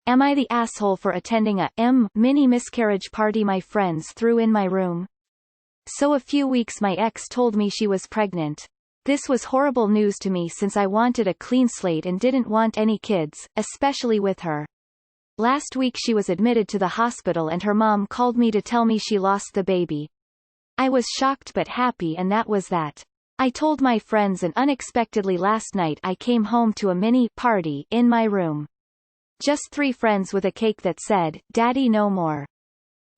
Am I the asshole for attending a mini miscarriage party my friends threw in my room? So a few weeks my ex told me she was pregnant. This was horrible news to me since I wanted a clean slate and didn't want any kids, especially with her. Last week she was admitted to the hospital and her mom called me to tell me she lost the baby. I was shocked but happy, and that was that. I told my friends, and unexpectedly last night I came home to a mini party in my room. Just 3 friends with a cake that said, "Daddy no more."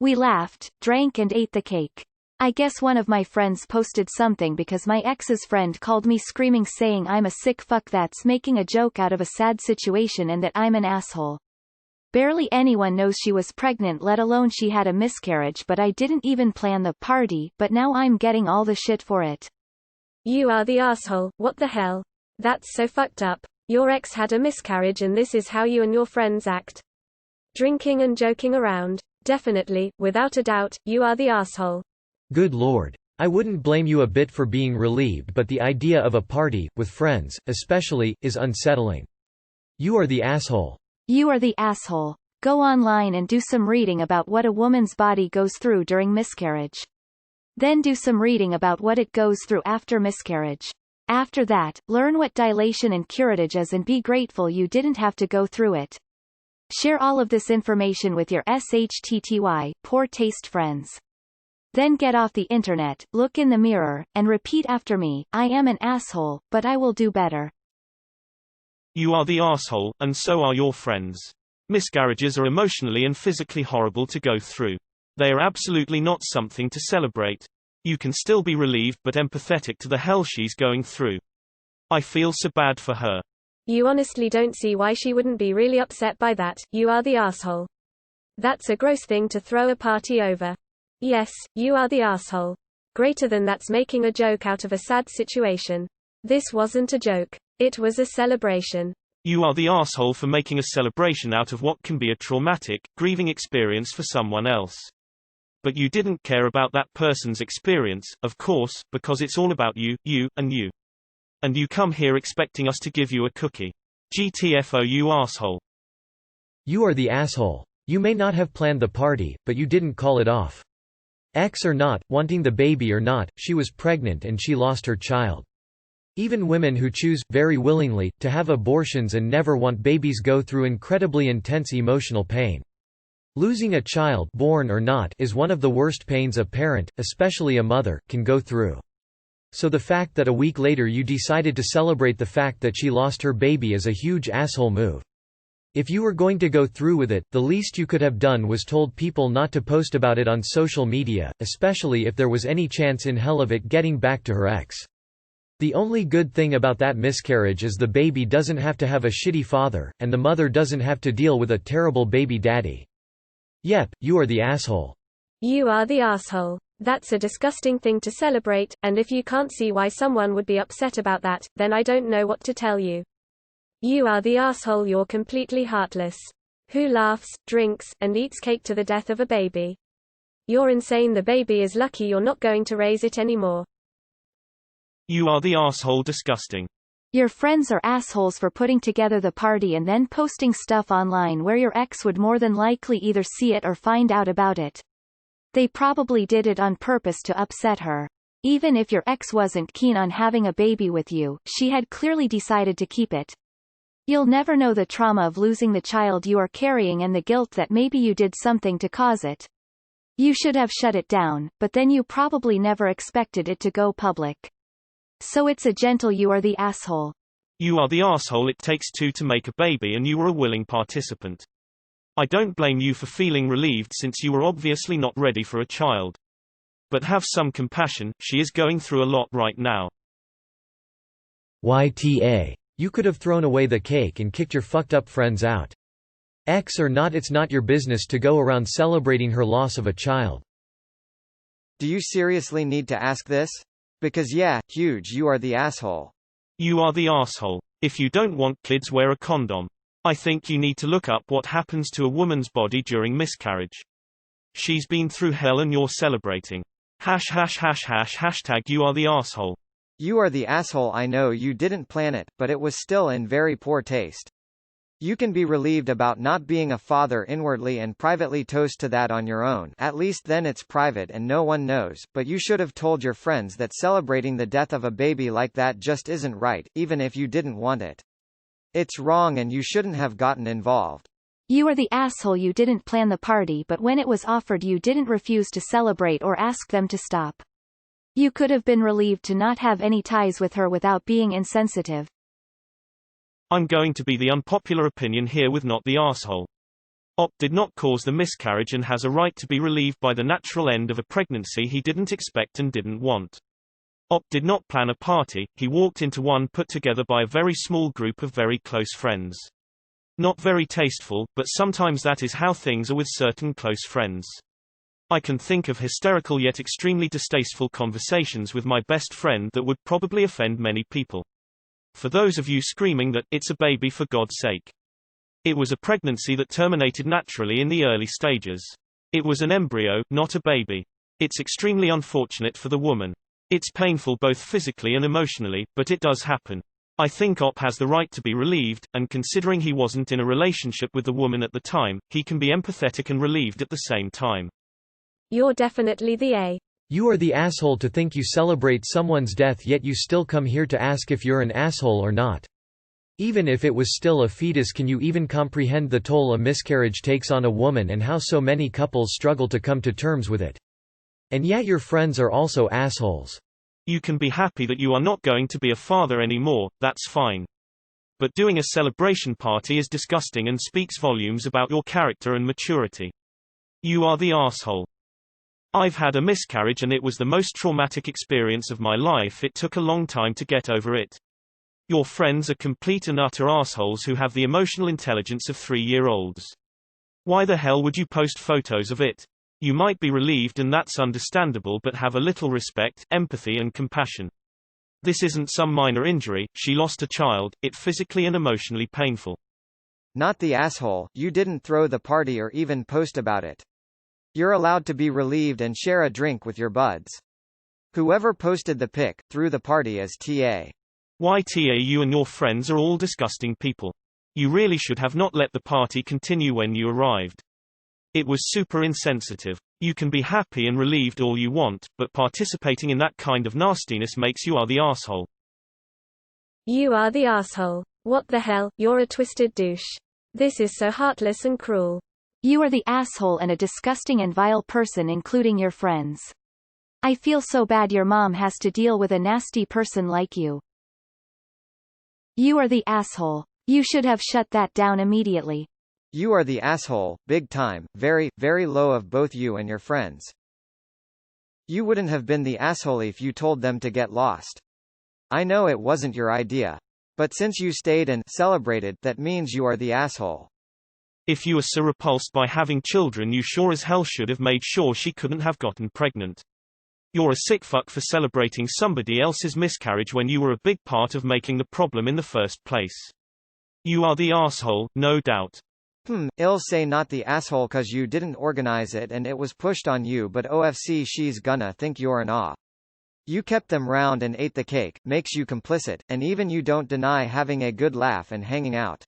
We laughed, drank and ate the cake. I guess one of my friends posted something because my ex's friend called me screaming saying I'm a sick fuck that's making a joke out of a sad situation and that I'm an asshole. Barely anyone knows she was pregnant, let alone she had a miscarriage, but I didn't even plan the party, but now I'm getting all the shit for it. You are the asshole, what the hell? That's so fucked up. Your ex had a miscarriage and this is how you and your friends act? Drinking and joking around. Definitely, without a doubt, you are the asshole. Good lord. I wouldn't blame you a bit for being relieved, but the idea of a party, with friends, especially, is unsettling. You are the asshole. You are the asshole. Go online and do some reading about what a woman's body goes through during miscarriage. Then do some reading about what it goes through after miscarriage. After that, learn what dilation and curettage is and be grateful you didn't have to go through it. Share all of this information with your poor taste friends. Then get off the internet, look in the mirror, and repeat after me, I am an asshole, but I will do better. You are the asshole, and so are your friends. Miscarriages are emotionally and physically horrible to go through. They are absolutely not something to celebrate. You can still be relieved but empathetic to the hell she's going through. I feel so bad for her. You honestly don't see why she wouldn't be really upset by that. You are the asshole. That's a gross thing to throw a party over. Yes, you are the asshole. Greater than that's making a joke out of a sad situation. This wasn't a joke. It was a celebration. You are the asshole for making a celebration out of what can be a traumatic, grieving experience for someone else. But you didn't care about that person's experience, of course, because it's all about you, and you. And you come here expecting us to give you a cookie. GTFO, you asshole. You are the asshole. You may not have planned the party, but you didn't call it off. Ex or not, wanting the baby or not, she was pregnant and she lost her child. Even women who choose, very willingly, to have abortions and never want babies go through incredibly intense emotional pain. Losing a child, born or not, is one of the worst pains a parent, especially a mother, can go through. So the fact that a week later you decided to celebrate the fact that she lost her baby is a huge asshole move. If you were going to go through with it, the least you could have done was told people not to post about it on social media, especially if there was any chance in hell of it getting back to her ex. The only good thing about that miscarriage is the baby doesn't have to have a shitty father, and the mother doesn't have to deal with a terrible baby daddy. Yep, you are the asshole. You are the asshole. That's a disgusting thing to celebrate, and if you can't see why someone would be upset about that, then I don't know what to tell you. You are the asshole, you're completely heartless. Who laughs, drinks, and eats cake to the death of a baby? You're insane. The baby is lucky you're not going to raise it anymore. You are the asshole, disgusting. Your friends are assholes for putting together the party and then posting stuff online where your ex would more than likely either see it or find out about it. They probably did it on purpose to upset her. Even if your ex wasn't keen on having a baby with you, she had clearly decided to keep it. You'll never know the trauma of losing the child you are carrying and the guilt that maybe you did something to cause it. You should have shut it down, but then you probably never expected it to go public. So it's a gentle you are the asshole. You are the asshole. It takes 2 to make a baby and you were a willing participant. I don't blame you for feeling relieved since you were obviously not ready for a child. But have some compassion, she is going through a lot right now. YTA. You could have thrown away the cake and kicked your fucked up friends out. Ex or not, it's not your business to go around celebrating her loss of a child. Do you seriously need to ask this? Because yeah, huge, you are the asshole. You are the asshole. If you don't want kids, wear a condom. I think you need to look up what happens to a woman's body during miscarriage. She's been through hell and you're celebrating. Hashtag you are the asshole. You are the asshole. I know you didn't plan it, but it was still in very poor taste. You can be relieved about not being a father inwardly and privately toast to that on your own, at least then it's private and no one knows, but you should have told your friends that celebrating the death of a baby like that just isn't right, even if you didn't want it. It's wrong and you shouldn't have gotten involved. You are the asshole. You didn't plan the party, but when it was offered you didn't refuse to celebrate or ask them to stop. You could have been relieved to not have any ties with her without being insensitive. I'm going to be the unpopular opinion here with not the arsehole. Op did not cause the miscarriage and has a right to be relieved by the natural end of a pregnancy he didn't expect and didn't want. Op did not plan a party, he walked into one put together by a very small group of very close friends. Not very tasteful, but sometimes that is how things are with certain close friends. I can think of hysterical yet extremely distasteful conversations with my best friend that would probably offend many people. For those of you screaming that, it's a baby for God's sake. It was a pregnancy that terminated naturally in the early stages. It was an embryo, not a baby. It's extremely unfortunate for the woman. It's painful both physically and emotionally, but it does happen. I think Op has the right to be relieved, and considering he wasn't in a relationship with the woman at the time, he can be empathetic and relieved at the same time. You're definitely the A. You are the asshole to think you celebrate someone's death yet you still come here to ask if you're an asshole or not. Even if it was still a fetus, can you even comprehend the toll a miscarriage takes on a woman and how so many couples struggle to come to terms with it? And yet your friends are also assholes. You can be happy that you are not going to be a father anymore, that's fine. But doing a celebration party is disgusting and speaks volumes about your character and maturity. You are the arsehole. I've had a miscarriage and it was the most traumatic experience of my life. It took a long time to get over it. Your friends are complete and utter assholes who have the emotional intelligence of 3-year-olds. Why the hell would you post photos of it? You might be relieved and that's understandable, but have a little respect, empathy and compassion. This isn't some minor injury, she lost a child, it's physically and emotionally painful. Not the asshole, you didn't throw the party or even post about it. You're allowed to be relieved and share a drink with your buds. Whoever posted the pic, threw the party as TA. Why TA? You and your friends are all disgusting people. You really should have not let the party continue when you arrived. It was super insensitive. You can be happy and relieved all you want, but participating in that kind of nastiness makes you are the arsehole. You are the asshole. What the hell, you're a twisted douche. This is so heartless and cruel. You are the asshole and a disgusting and vile person, including your friends. I feel so bad your mom has to deal with a nasty person like you. You are the asshole. You should have shut that down immediately. You are the asshole, big time, very, very low of both you and your friends. You wouldn't have been the asshole if you told them to get lost. I know it wasn't your idea. But since you stayed and celebrated, that means you are the asshole. If you were so repulsed by having children, you sure as hell should have made sure she couldn't have gotten pregnant. You're a sick fuck for celebrating somebody else's miscarriage when you were a big part of making the problem in the first place. You are the asshole, no doubt. I'll say not the asshole cause you didn't organize it and it was pushed on you, but OFC she's gonna think you're an aw. You kept them round and ate the cake, makes you complicit, and even you don't deny having a good laugh and hanging out.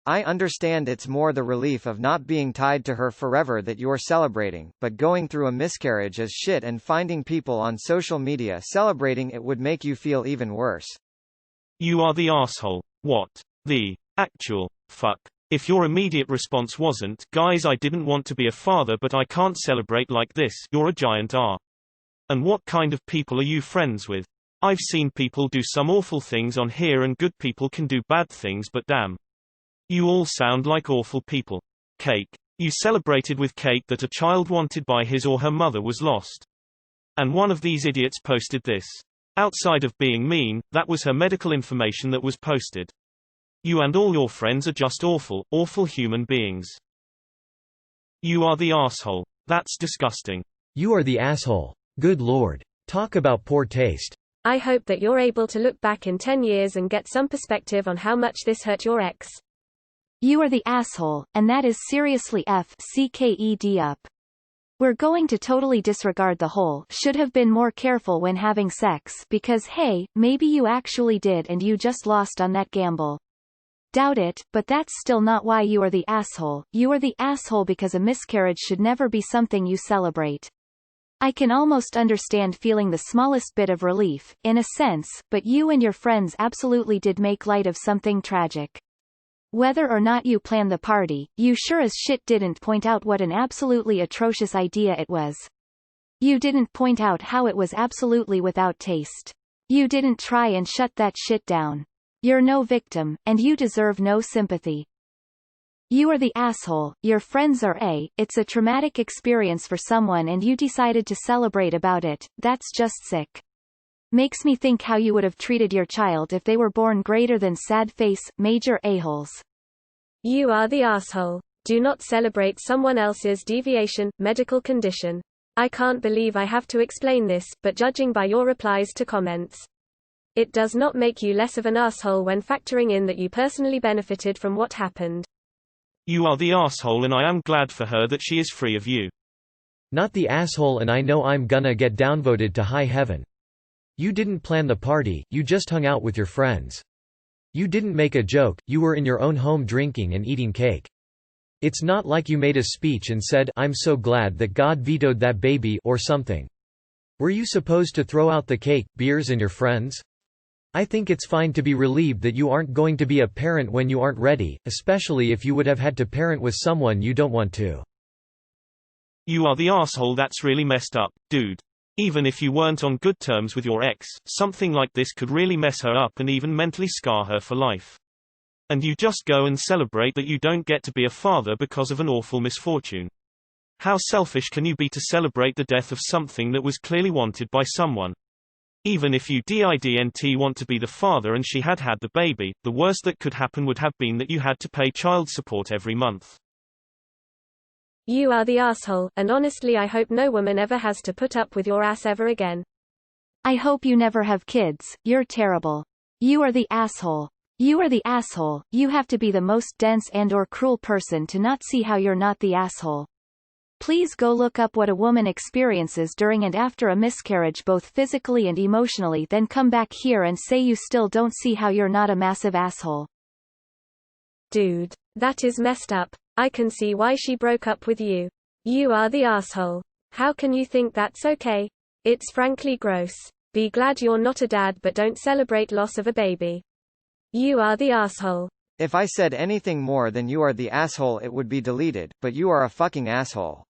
I understand it's more the relief of not being tied to her forever that you're celebrating, but going through a miscarriage is shit and finding people on social media celebrating it would make you feel even worse. You are the asshole. What the actual fuck? If your immediate response wasn't, guys, I didn't want to be a father but I can't celebrate like this, you're a giant R. And what kind of people are you friends with? I've seen people do some awful things on here and good people can do bad things, but damn. You all sound like awful people. Cake. You celebrated with cake that a child wanted by his or her mother was lost. And one of these idiots posted this. Outside of being mean, that was her medical information that was posted. You and all your friends are just awful, awful human beings. You are the asshole. That's disgusting. You are the asshole. Good lord. Talk about poor taste. I hope that you're able to look back in 10 years and get some perspective on how much this hurt your ex. You are the asshole, and that is seriously FCKED up. We're going to totally disregard the whole should have been more careful when having sex because hey, maybe you actually did and you just lost on that gamble. Doubt it, but that's still not why you are the asshole. You are the asshole because a miscarriage should never be something you celebrate. I can almost understand feeling the smallest bit of relief, in a sense, but you and your friends absolutely did make light of something tragic. Whether or not you planned the party, you sure as shit didn't point out what an absolutely atrocious idea it was. You didn't point out how it was absolutely without taste. You didn't try and shut that shit down. You're no victim, and you deserve no sympathy. You are the asshole, your friends are it's a traumatic experience for someone and you decided to celebrate about it. That's just sick. Makes me think how you would have treated your child if they were born greater than sad face, major a-holes. You are the asshole. Do not celebrate someone else's deviation, medical condition. I can't believe I have to explain this, but judging by your replies to comments, it does not make you less of an asshole when factoring in that you personally benefited from what happened. You are the asshole and I am glad for her that she is free of you. Not the asshole and I know I'm gonna get downvoted to high heaven. You didn't plan the party, you just hung out with your friends. You didn't make a joke, you were in your own home drinking and eating cake. It's not like you made a speech and said, "I'm so glad that God vetoed that baby," or something. Were you supposed to throw out the cake, beers and your friends? I think it's fine to be relieved that you aren't going to be a parent when you aren't ready, especially if you would have had to parent with someone you don't want to. You are the asshole. That's really messed up, dude. Even if you weren't on good terms with your ex, something like this could really mess her up and even mentally scar her for life. And you just go and celebrate that you don't get to be a father because of an awful misfortune. How selfish can you be to celebrate the death of something that was clearly wanted by someone? Even if you didn't want to be the father and she had had the baby, the worst that could happen would have been that you had to pay child support every month. You are the asshole, and honestly I hope no woman ever has to put up with your ass ever again. I hope you never have kids. You're terrible. You are the asshole. You are the asshole. You have to be the most dense and/or cruel person to not see how you're not the asshole. Please go look up what a woman experiences during and after a miscarriage both physically and emotionally, then come back here and say you still don't see how you're not a massive asshole. Dude, that is messed up. I can see why she broke up with you. You are the asshole. How can you think that's okay? It's frankly gross. Be glad you're not a dad but don't celebrate loss of a baby. You are the asshole. If I said anything more than you are the asshole it would be deleted, but you are a fucking asshole.